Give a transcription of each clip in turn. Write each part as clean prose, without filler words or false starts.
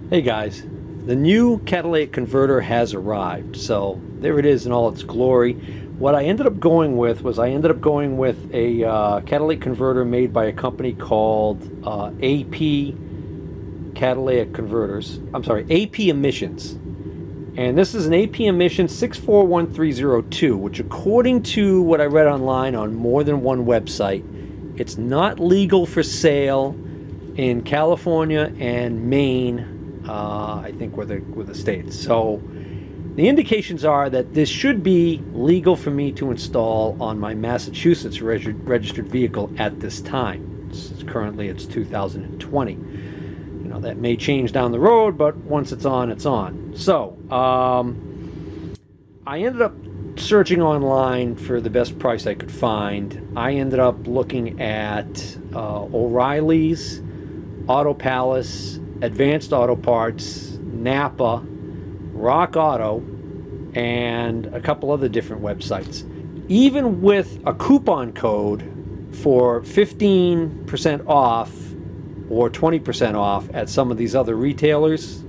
Hey guys, the new catalytic converter has arrived. So there it is in all its glory. What I ended up going with was a catalytic converter made by a company called AP Catalytic Converters. I'm sorry, AP Emissions. And this is an AP Emission 641302, which according to what I read online on more than one website, it's not legal for sale in California and Maine. I think were the states. So the indications are that this should be legal for me to install on my Massachusetts registered vehicle at this time. Currently it's 2020. You know, that may change down the road, but once it's on, it's on. So I ended up searching online for the best price I could find. I ended up looking at O'Reilly's, Auto Palace, Advanced Auto Parts, Napa, Rock Auto, and a couple other different websites. Even with a coupon code for 15% off or 20% off at some of these other retailers,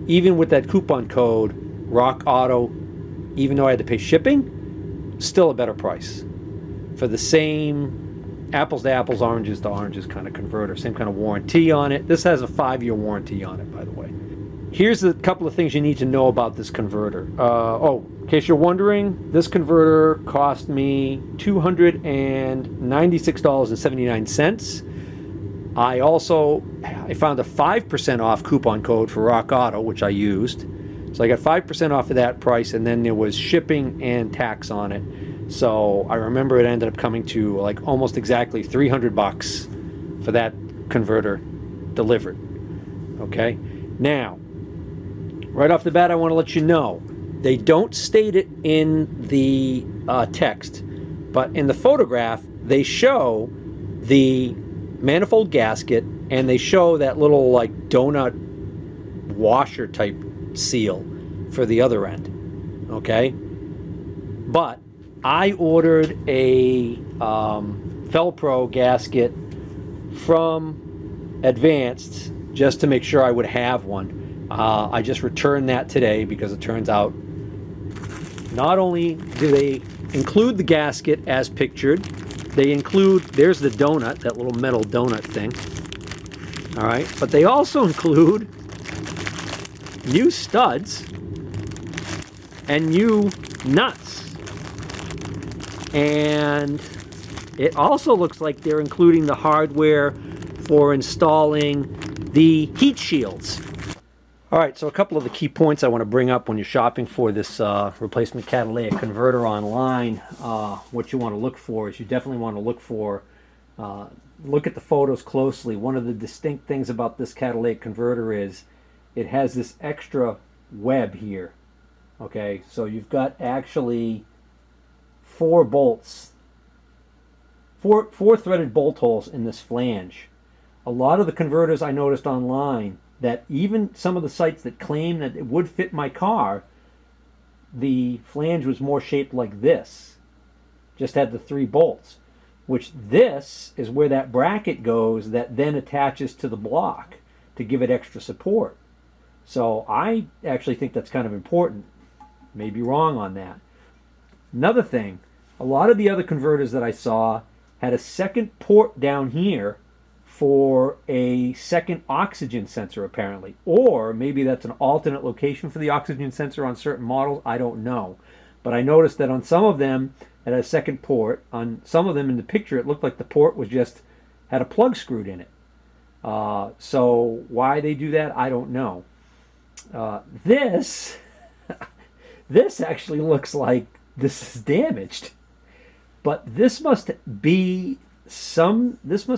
even with that coupon code, Rock Auto, even though I had to pay shipping, still a better price for the same apples to apples, oranges to oranges kind of converter. Same kind of warranty on it. This has a 5-year warranty on it, by the way. Here's a couple of things you need to know about this converter. In case you're wondering, this converter cost me $296.79. I found a 5% off coupon code for Rock Auto, which I used. So I got 5% off of that price, and then there was shipping and tax on it. So I remember it ended up coming to like almost exactly $300 for that converter delivered. Okay? Now, right off the bat, I want to let you know, they don't state it in the text, but in the photograph, they show the manifold gasket, and they show that little like donut washer type seal for the other end. Okay? But I ordered a Felpro gasket from Advanced just to make sure I would have one. I just returned that today because it turns out not only do they include the gasket as pictured, they include, there's the donut, that little metal donut thing. All right, but they also include new studs and new nuts. And it also looks like they're including the hardware for installing the heat shields. All right, so a couple of the key points I want to bring up when you're shopping for this replacement catalytic converter online. What you want to look for is you definitely want to look at the photos closely. One of the distinct things about this catalytic converter is it has this extra web here. Okay, so you've got actually four threaded bolt holes in this flange. A lot of the converters I noticed online, that even some of the sites that claim that it would fit my car, the flange was more shaped like this. Just had the 3 bolts, which this is where that bracket goes that then attaches to the block to give it extra support. So I actually think that's kind of important. May be wrong on that. Another thing, a lot of the other converters that I saw had a second port down here for a second oxygen sensor, apparently. Or maybe that's an alternate location for the oxygen sensor on certain models. I don't know. But I noticed that on some of them it had a second port. On some of them in the picture, it looked like the port was just had a plug screwed in it. So why they do that, I don't know. This actually looks like this is damaged. But this must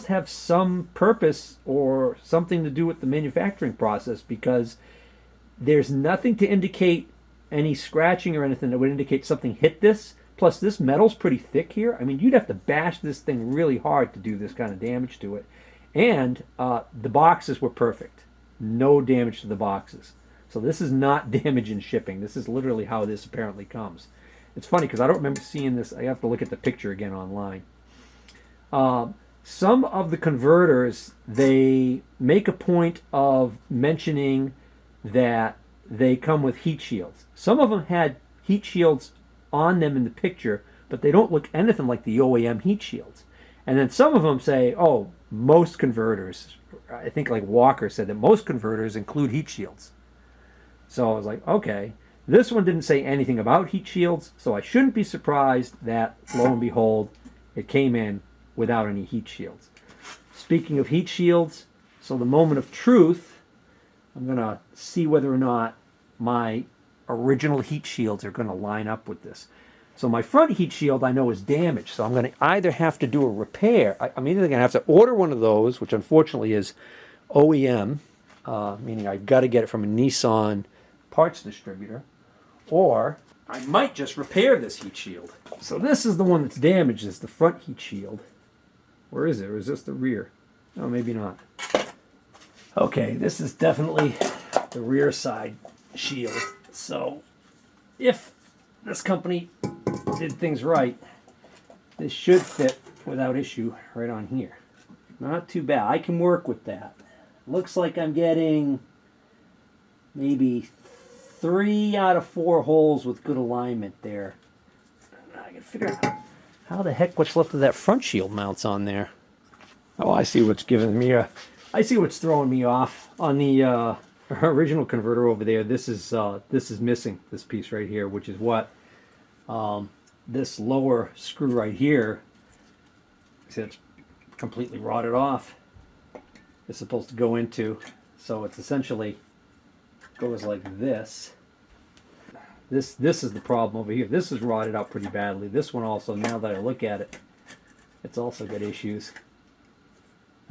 have some purpose or something to do with the manufacturing process, because there's nothing to indicate any scratching or anything that would indicate something hit this. Plus, this metal's pretty thick here. I mean, you'd have to bash this thing really hard to do this kind of damage to it. And the boxes were perfect. No damage to the boxes. So this is not damage in shipping. This is literally how this apparently comes. It's funny because I don't remember seeing this. I have to look at the picture again online. Some of the converters, they make a point of mentioning that they come with heat shields. Some of them had heat shields on them in the picture, but they don't look anything like the OEM heat shields. And then some of them say, oh, most converters, I think like Walker said that most converters include heat shields. So I was like, okay. This one didn't say anything about heat shields, so I shouldn't be surprised that, lo and behold, it came in without any heat shields. Speaking of heat shields, so the moment of truth, I'm going to see whether or not my original heat shields are going to line up with this. So my front heat shield I know is damaged, so I'm going to either have to do a repair. I'm either going to have to order one of those, which unfortunately is OEM, meaning I've got to get it from a Nissan parts distributor, or I might just repair this heat shield. So this is the one that's damaged, is the front heat shield. Where is it? Or is this the rear? Oh, maybe not. Okay, this is definitely the rear side shield. So if this company did things right, this should fit without issue right on here. Not too bad. I can work with that. Looks like I'm getting maybe 3 out of 4 holes with good alignment there. I can figure out how the heck what's left of that front shield mounts on there. Oh, I see what's giving me I see what's throwing me off on the original converter over there. This is missing, this piece right here, which is what this lower screw right here, see, it's completely rotted off. It's supposed to go into, so it's essentially goes like this. This is the problem over here. This is rotted out pretty badly. This one also, now that I look at it, it's also got issues.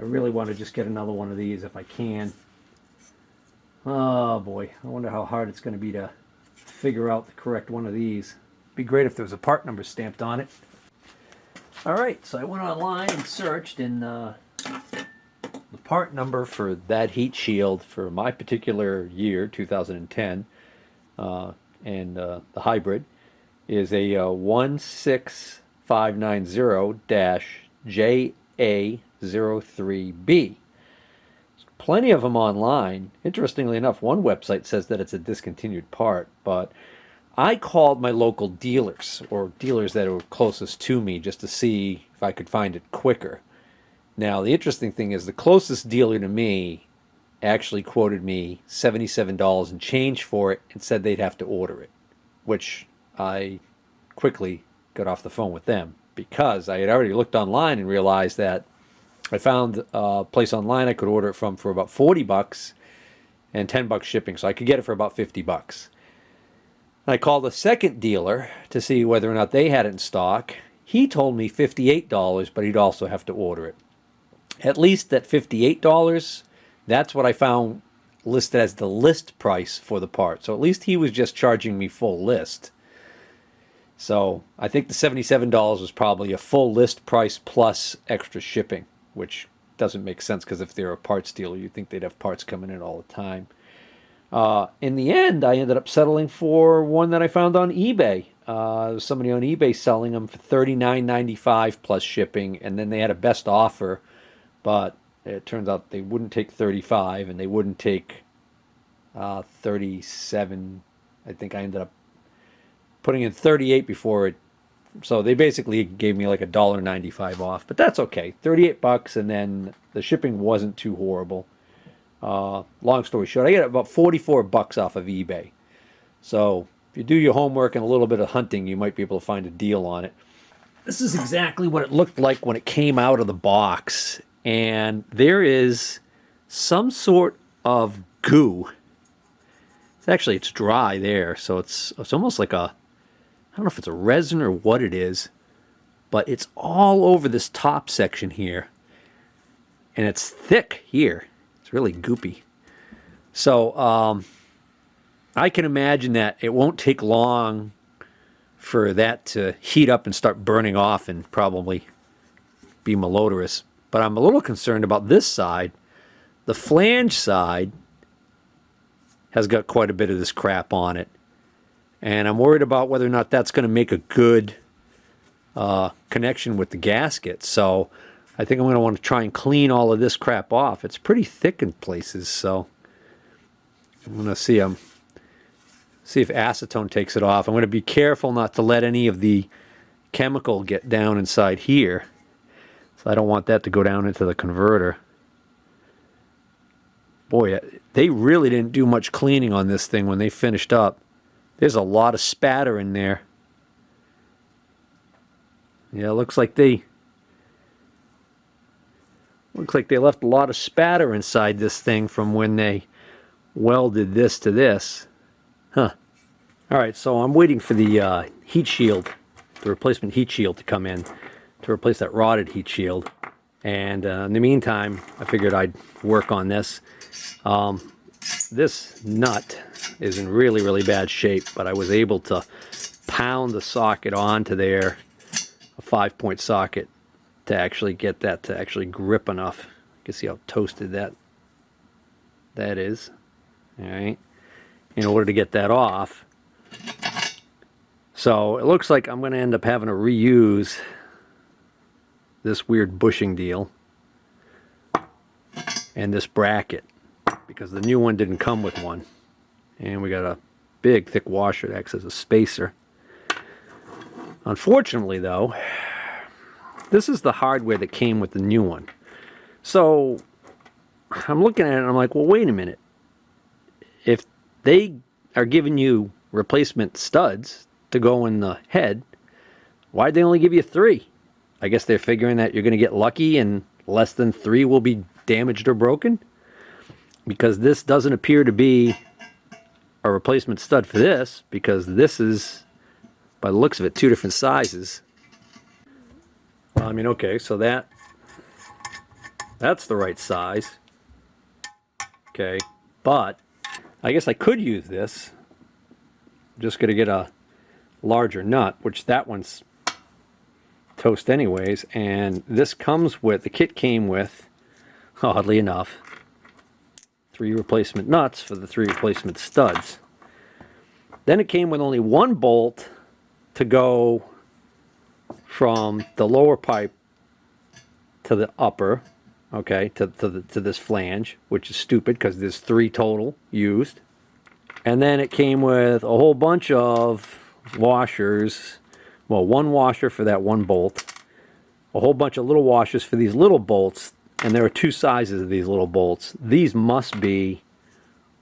I really want to just get another one of these if I can. Oh boy, I wonder how hard it's going to be to figure out the correct one of these. It'd be great if there was a part number stamped on it. Alright, so I went online and searched, and the part number for that heat shield for my particular year, 2010, and the hybrid, is a 16590-JA03B. Plenty of them online. Interestingly enough, one website says that it's a discontinued part, but I called my local dealers, or dealers that were closest to me, just to see if I could find it quicker. Now, the interesting thing is the closest dealer to me actually quoted me $77 and change for it and said they'd have to order it, which I quickly got off the phone with them because I had already looked online and realized that I found a place online I could order it from for about $40 and $10 shipping, so I could get it for about $50. I called a second dealer to see whether or not they had it in stock. He told me $58, but he'd also have to order it. At least at $58, that's what I found listed as the list price for the part. So at least he was just charging me full list. So I think the $77 was probably a full list price plus extra shipping, which doesn't make sense because if they're a parts dealer, you'd think they'd have parts coming in all the time. In the end, I ended up settling for one that I found on eBay. There was somebody on eBay selling them for $39.95 plus shipping, and then they had a best offer, but it turns out they wouldn't take $35 and they wouldn't take $37. I think I ended up putting in $38 before it. So they basically gave me like $1.95 off, but that's okay. $38, and then the shipping wasn't too horrible. Long story short, I get about $44 off of eBay. So if you do your homework and a little bit of hunting, you might be able to find a deal on it. This is exactly what it looked like when it came out of the box. And there is some sort of goo. It's dry there, so it's almost like I don't know if it's a resin or what it is, but it's all over this top section here. And it's thick here. It's really goopy. So I can imagine that it won't take long for that to heat up and start burning off and probably be malodorous. But I'm a little concerned about this side. The flange side has got quite a bit of this crap on it. And I'm worried about whether or not that's going to make a good connection with the gasket. So I think I'm going to want to try and clean all of this crap off. It's pretty thick in places, so I'm going to see if acetone takes it off. I'm going to be careful not to let any of the chemical get down inside here. So I don't want that to go down into the converter. Boy, they really didn't do much cleaning on this thing when they finished up. There's a lot of spatter in there. Yeah, it looks like they left a lot of spatter inside this thing from when they welded this to this. Huh. Alright, so I'm waiting for the heat shield, the replacement heat shield to come in to replace that rotted heat shield. And in the meantime, I figured I'd work on this. This nut is in really, really bad shape, but I was able to pound the socket onto there, a 5-point socket, to actually get that to actually grip enough. You can see how toasted that is. Alright, in order to get that off. So it looks like I'm going to end up having to reuse this weird bushing deal and this bracket, because the new one didn't come with one. And we got a big thick washer that acts as a spacer. Unfortunately though, this is the hardware that came with the new one. So I'm looking at it and I'm like, well, wait a minute. If they are giving you replacement studs to go in the head, why'd they only give you 3? I guess they're figuring that you're going to get lucky and less than 3 will be damaged or broken, because this doesn't appear to be a replacement stud for this, because this is, by the looks of it, 2 different sizes. Well, I mean, okay, so that's the right size. Okay, but I guess I could use this. I'm just going to get a larger nut, which that one's toast anyways, and this comes with, the kit came with, oddly enough, 3 replacement nuts for the 3 replacement studs. Then it came with only 1 bolt to go from the lower pipe to the upper, okay, to this flange, which is stupid because there's 3 total used. And then it came with a whole bunch of washers. Well, 1 washer for that 1 bolt, a whole bunch of little washers for these little bolts, and there are 2 sizes of these little bolts. These must be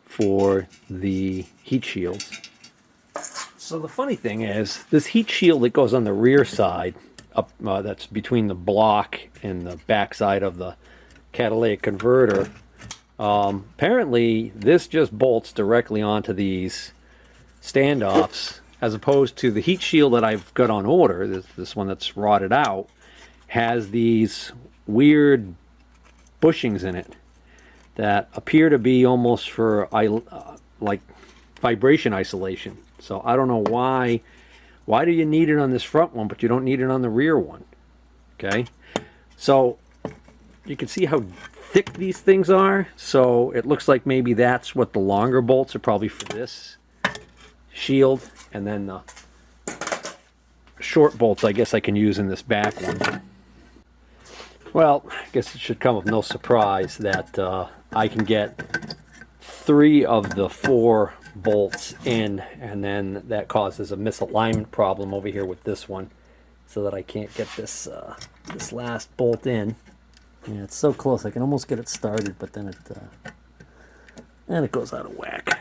for the heat shields. So the funny thing is, this heat shield that goes on the rear side, up that's between the block and the back side of the catalytic converter, apparently this just bolts directly onto these standoffs, as opposed to the heat shield that I've got on order. This one that's rotted out has these weird bushings in it that appear to be almost for like vibration isolation. So I don't know why do you need it on this front one but you don't need it on the rear one. Okay, so you can see how thick these things are. So it looks like maybe that's what the longer bolts are, probably for this shield, and then the short bolts I guess I can use in this back one. Well, I guess it should come of no surprise that I can get 3 of the 4 bolts in, and then that causes a misalignment problem over here with this one, so that I can't get this this last bolt in. Yeah, it's so close I can almost get it started, but then it goes out of whack.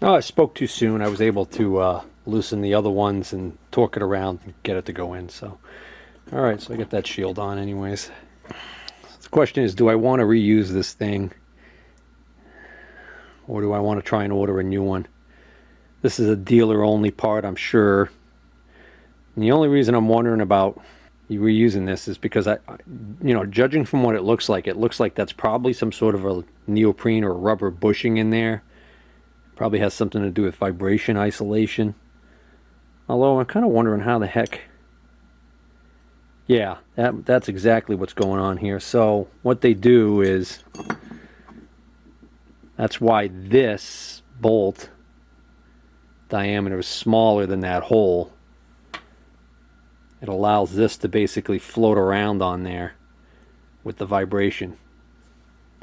Oh, I spoke too soon. I was able to loosen the other ones and torque it around and get it to go in. So, all right, so I get that shield on anyways. The question is, do I want to reuse this thing, or do I want to try and order a new one? This is a dealer-only part, I'm sure. And the only reason I'm wondering about reusing this is because judging from what it looks like that's probably some sort of a neoprene or rubber bushing in there. Probably has something to do with vibration isolation. Although I'm kind of wondering how the heck. Yeah, that's exactly what's going on here. So what they do is, that's why this bolt diameter is smaller than that hole. It allows this to basically float around on there with the vibration.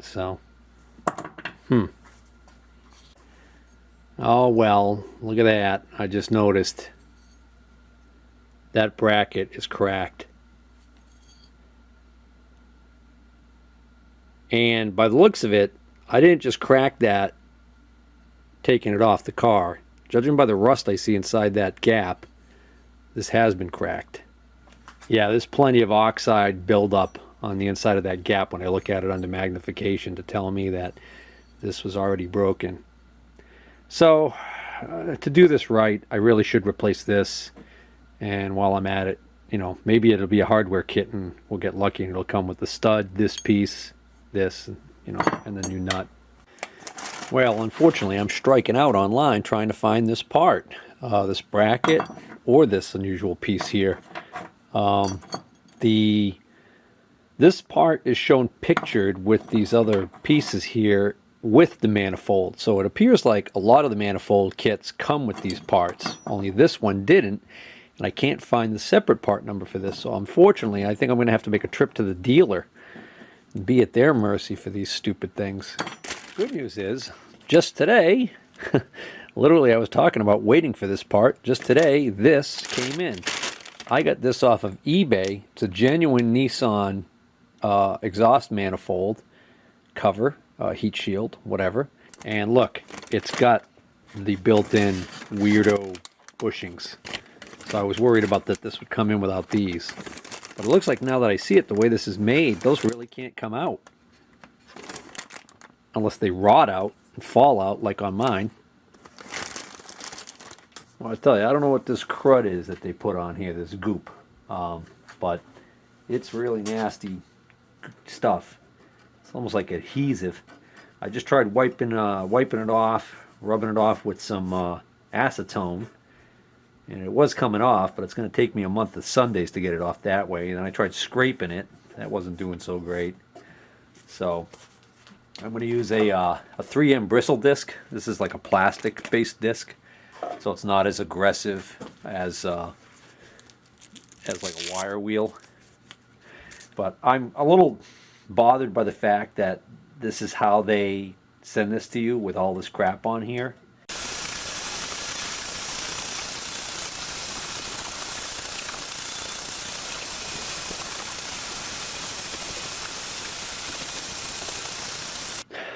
So, Oh well, look at that. I just noticed that bracket is cracked. And by the looks of it, I didn't just crack that taking it off the car. Judging by the rust I see inside that gap, this has been cracked. Yeah, there's plenty of oxide buildup on the inside of that gap when I look at it under magnification to tell me that this was already broken. So, to do this right, I really should replace this. And while I'm at it, you know, maybe it'll be a hardware kit and we'll get lucky and it'll come with the stud, this piece, this, you know, and the new nut. Well, unfortunately, I'm striking out online trying to find this part, this bracket, or this unusual piece here. This part is shown pictured with these other pieces here with the manifold. So it appears like a lot of the manifold kits come with these parts, only this one didn't. And I can't find the separate part number for this. So unfortunately, I think I'm going to have to make a trip to the dealer and be at their mercy for these stupid things. Good news is, just today, literally I was talking about waiting for this part. Just today, this came in. I got this off of eBay. It's a genuine Nissan exhaust manifold cover, heat shield, whatever. And look, it's got the built-in weirdo bushings. So I was worried about that this would come in without these. But it looks like now that I see it, the way this is made, those really can't come out. Unless they rot out and fall out like on mine. Well, I tell you, I don't know what this crud is that they put on here, this goop. But it's really nasty stuff. It's almost like adhesive. I just tried wiping it off, rubbing it off with some acetone. And it was coming off, but it's going to take me a month of Sundays to get it off that way. And then I tried scraping it. That wasn't doing so great. So I'm going to use a 3M bristle disc. This is like a plastic-based disc, so it's not as aggressive as like a wire wheel. But I'm a little bothered by the fact that this is how they send this to you with all this crap on here.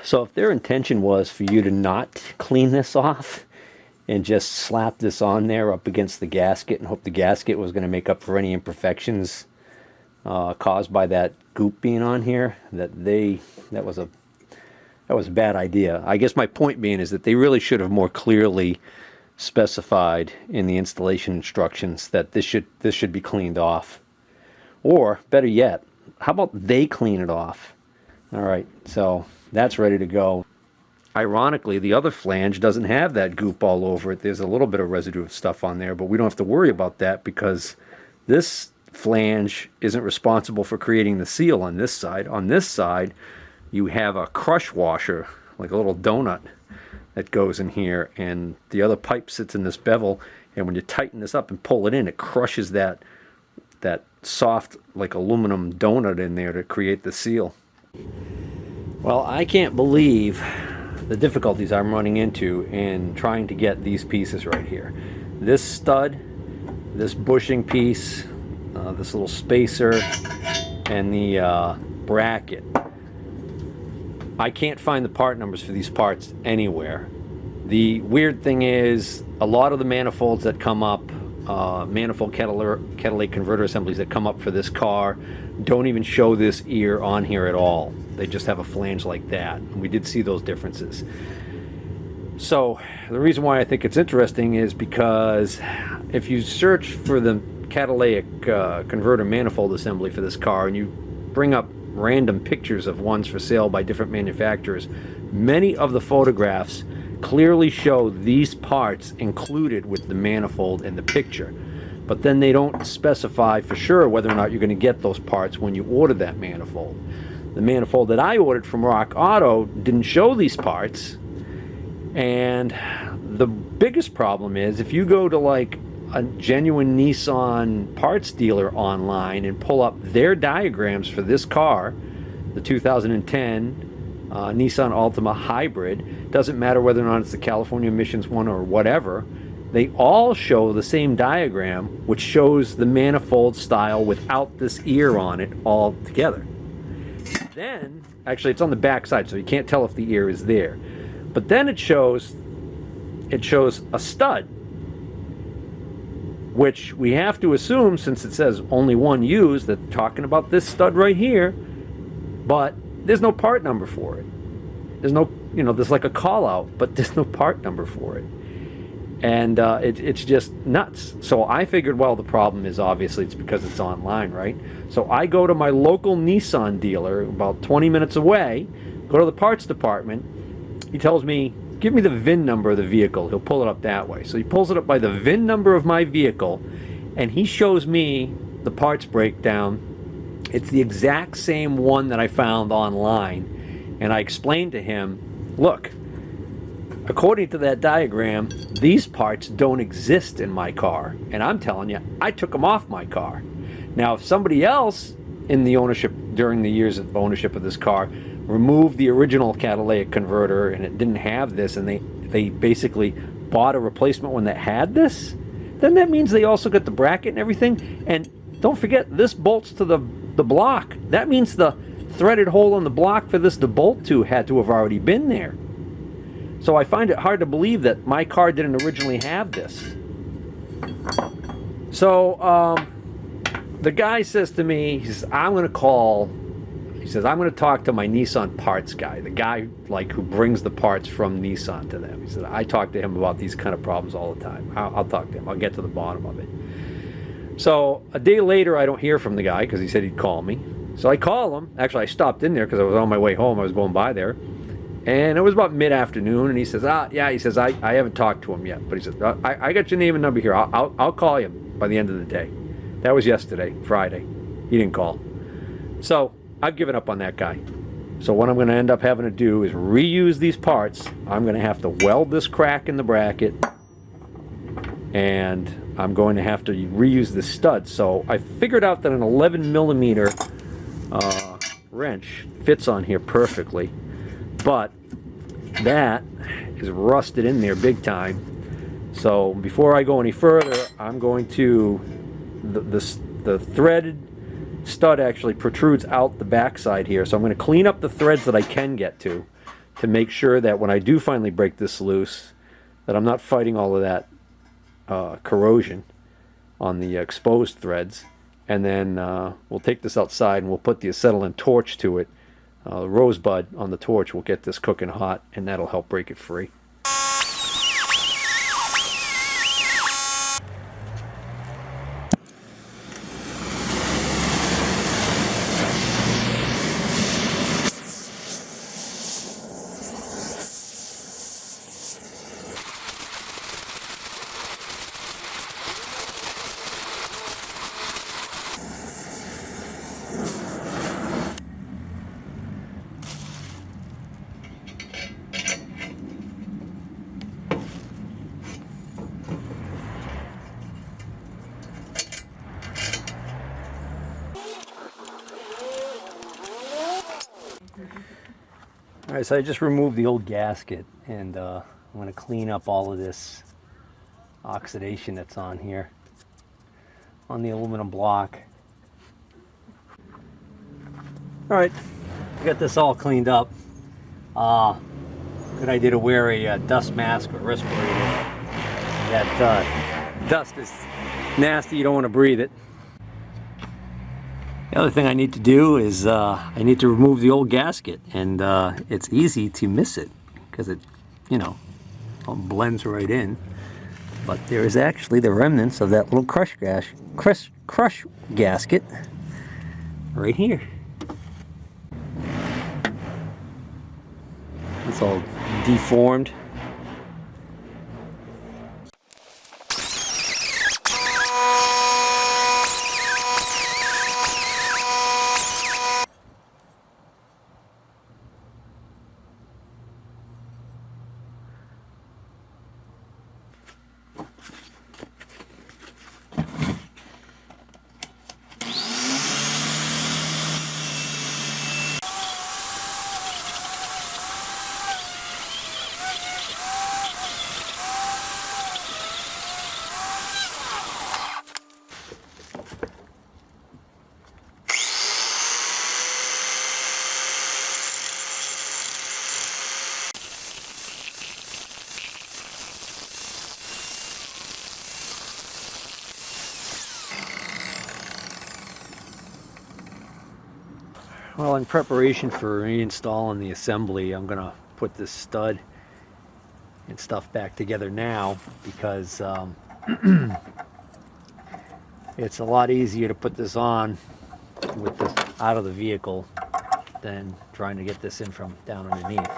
So if their intention was for you to not clean this off and just slap this on there up against the gasket and hope the gasket was going to make up for any imperfections caused by that goop being on here, that was a bad idea. I guess my point being is that they really should have more clearly specified in the installation instructions that this should be cleaned off. Or better yet, how about they clean it off? All right, so that's ready to go. Ironically, the other flange doesn't have that goop all over it. There's a little bit of residue of stuff on there, but we don't have to worry about that because this flange isn't responsible for creating the seal on this side. On this side, you have a crush washer, like a little donut that goes in here, and the other pipe sits in this bevel, and when you tighten this up and pull it in, it crushes that soft, like aluminum donut in there to create the seal. Well, I can't believe the difficulties I'm running into in trying to get these pieces right here. This stud, this bushing piece, this little spacer, and the bracket. I can't find the part numbers for these parts anywhere. The weird thing is, a lot of the manifolds that come up, manifold catalytic converter assemblies that come up for this car, don't even show this ear on here at all. They just have a flange like that. And we did see those differences. So the reason why I think it's interesting is because if you search for the catalytic converter manifold assembly for this car and you bring up random pictures of ones for sale by different manufacturers, many of the photographs clearly show these parts included with the manifold in the picture. But then they don't specify for sure whether or not you're going to get those parts when you order that manifold. The manifold that I ordered from Rock Auto didn't show these parts. And the biggest problem is if you go to like a genuine Nissan parts dealer online and pull up their diagrams for this car, the 2010 Nissan Altima hybrid, doesn't matter whether or not it's the California emissions one or whatever, they all show the same diagram, which shows the manifold style without this ear on it all together. Then, actually it's on the back side, so you can't tell if the ear is there. But then it shows a stud, which we have to assume, since it says only one used, that they're talking about this stud right here, but there's no part number for it. There's no, there's like a call out, but there's no part number for it. And it's just nuts. So I figured, well, the problem is obviously it's because it's online, right? So I go to my local Nissan dealer about 20 minutes away, go to the parts department. He tells me, give me the VIN number of the vehicle. He'll pull it up that way. So he pulls it up by the VIN number of my vehicle, and he shows me the parts breakdown. It's the exact same one that I found online. And I explained to him, look, according to that diagram, these parts don't exist in my car. And I'm telling you, I took them off my car. Now, if somebody else in the ownership, during the years of ownership of this car, removed the original catalytic converter and it didn't have this, and they basically bought a replacement one that had this, then that means they also got the bracket and everything. And don't forget, this bolts to the block. That means the threaded hole in the block for this to bolt to had to have already been there. So I find it hard to believe that my car didn't originally have this. So the guy says to me, he says, I'm going to talk to my Nissan parts guy, the guy who brings the parts from Nissan to them. He said, I talk to him about these kind of problems all the time. I'll talk to him. I'll get to the bottom of it. So a day later, I don't hear from the guy because he said he'd call me. So I call him. Actually, I stopped in there because I was on my way home. I was going by there. And it was about mid-afternoon, and he says, yeah, he says, I haven't talked to him yet. But he says, I got your name and number here. I'll call you by the end of the day. That was yesterday, Friday. He didn't call. So I've given up on that guy. So what I'm going to end up having to do is reuse these parts. I'm going to have to weld this crack in the bracket, and I'm going to have to reuse this stud. So I figured out that an 11 millimeter wrench fits on here perfectly. But that is rusted in there big time. So before I go any further, I'm going to, the threaded stud actually protrudes out the backside here. So I'm going to clean up the threads that I can get to make sure that when I do finally break this loose, that I'm not fighting all of that corrosion on the exposed threads. And then we'll take this outside and we'll put the acetylene torch to it. Rosebud on the torch will get this cooking hot, and that'll help break it free. Alright, so I just removed the old gasket, and I'm going to clean up all of this oxidation that's on here, on the aluminum block. Alright, I got this all cleaned up. Good idea to wear a dust mask or respirator. That dust is nasty, you don't want to breathe it. The other thing I need to do is I need to remove the old gasket, and it's easy to miss it because it, all blends right in. But there is actually the remnants of that little crush gasket right here. It's all deformed. Well, in preparation for reinstalling the assembly, I'm going to put this stud and stuff back together now because it's a lot easier to put this on with this out of the vehicle than trying to get this in from down underneath.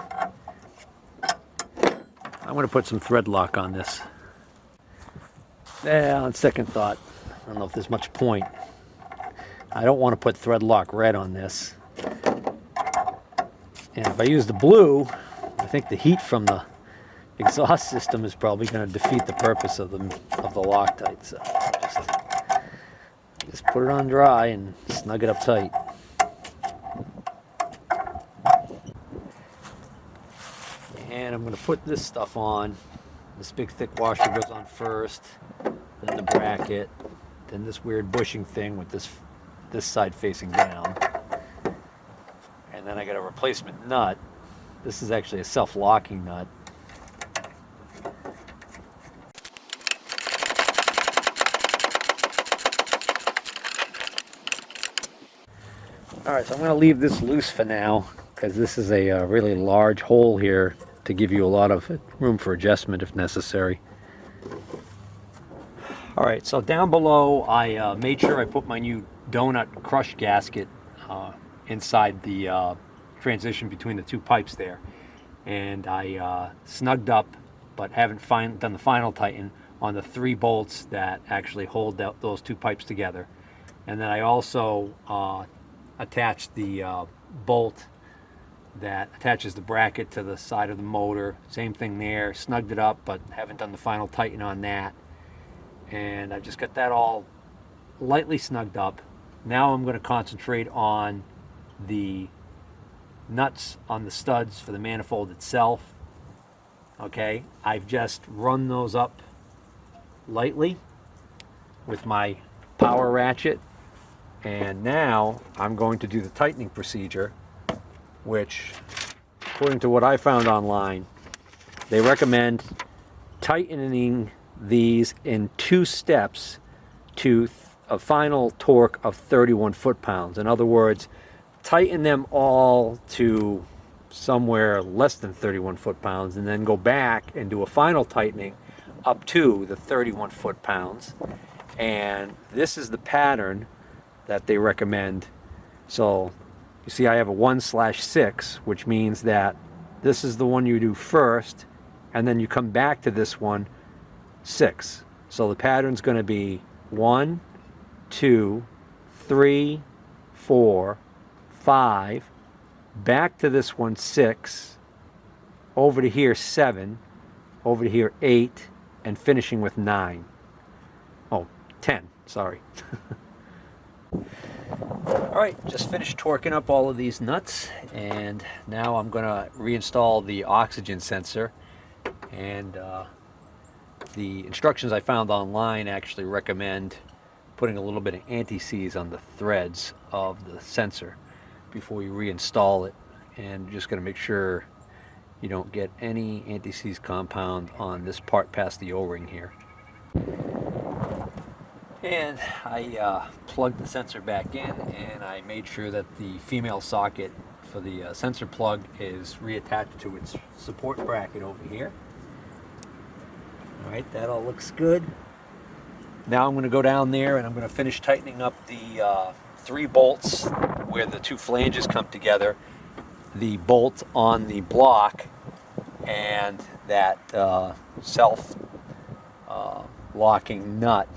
I'm going to put some thread lock on this. Yeah, on second thought, I don't know if there's much point. I don't want to put thread lock red on this. And if I use the blue, I think the heat from the exhaust system is probably going to defeat the purpose of the Loctite. So just put it on dry and snug it up tight. And I'm going to put this stuff on. This big thick washer goes on first, then the bracket, then this weird bushing thing with this side facing down. And then I got a replacement nut. This is actually a self-locking nut. Alright, so I'm going to leave this loose for now because this is a really large hole here to give you a lot of room for adjustment if necessary. Alright, so down below I made sure I put my new donut crush gasket inside the transition between the two pipes there. And I snugged up, but haven't done the final tighten on the 3 bolts that actually hold those two pipes together. And then I also attached the bolt that attaches the bracket to the side of the motor. Same thing there, snugged it up, but haven't done the final tighten on that. And I've just got that all lightly snugged up. Now I'm going to concentrate on the nuts on the studs for the manifold itself. Okay, I've just run those up lightly with my power ratchet, and now I'm going to do the tightening procedure, which, according to what I found online, they recommend tightening these in 2 steps to a final torque of 31 foot-pounds. In other words, tighten them all to somewhere less than 31 foot-pounds and then go back and do a final tightening up to the 31 foot-pounds. And this is the pattern that they recommend. So you see I have a 1/6, which means that this is the one you do first, and then you come back to this one 6. So the pattern's going to be 1, 2, 3, 4, 5, back to this one 6, over to here 7, over to here 8, and finishing with 9. Oh, 10, sorry. Alright, just finished torquing up all of these nuts, and now I'm going to reinstall the oxygen sensor. And the instructions I found online actually recommend putting a little bit of anti-seize on the threads of the sensor before you reinstall it, and just going to make sure you don't get any anti-seize compound on this part past the O-ring here. And I plugged the sensor back in, and I made sure that the female socket for the sensor plug is reattached to its support bracket over here. Alright, that all looks good. Now I'm going to go down there and I'm going to finish tightening up the 3 bolts where the 2 flanges come together, the bolt on the block, and that self-locking nut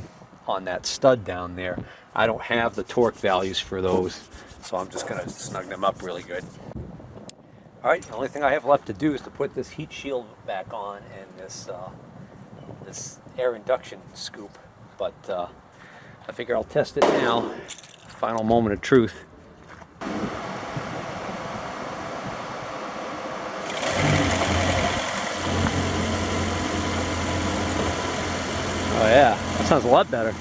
on that stud down there. I don't have the torque values for those, so I'm just going to snug them up really good. Alright, the only thing I have left to do is to put this heat shield back on and this air induction scoop, but I figure I'll test it now. Final moment of truth. Oh yeah, that sounds a lot better.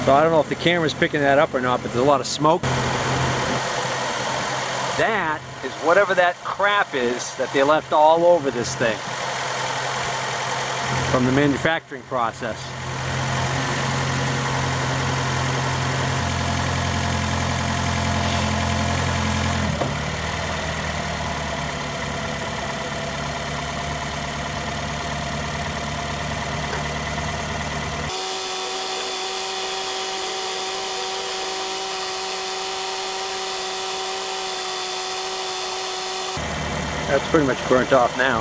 So I don't know if the camera's picking that up or not, but there's a lot of smoke. That is whatever that crap is that they left all over this thing from the manufacturing process. That's pretty much burnt off now.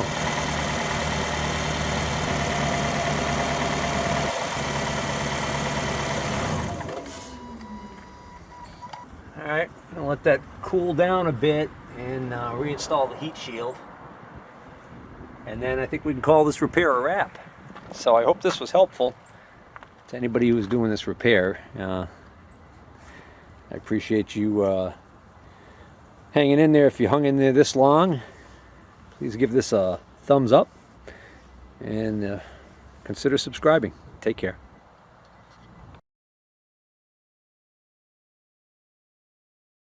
Alright, I'm gonna let that cool down a bit and reinstall the heat shield. And then I think we can call this repair a wrap. So I hope this was helpful to anybody who's doing this repair. I appreciate you hanging in there. If you hung in there this long, please give this a thumbs up and consider subscribing. Take care.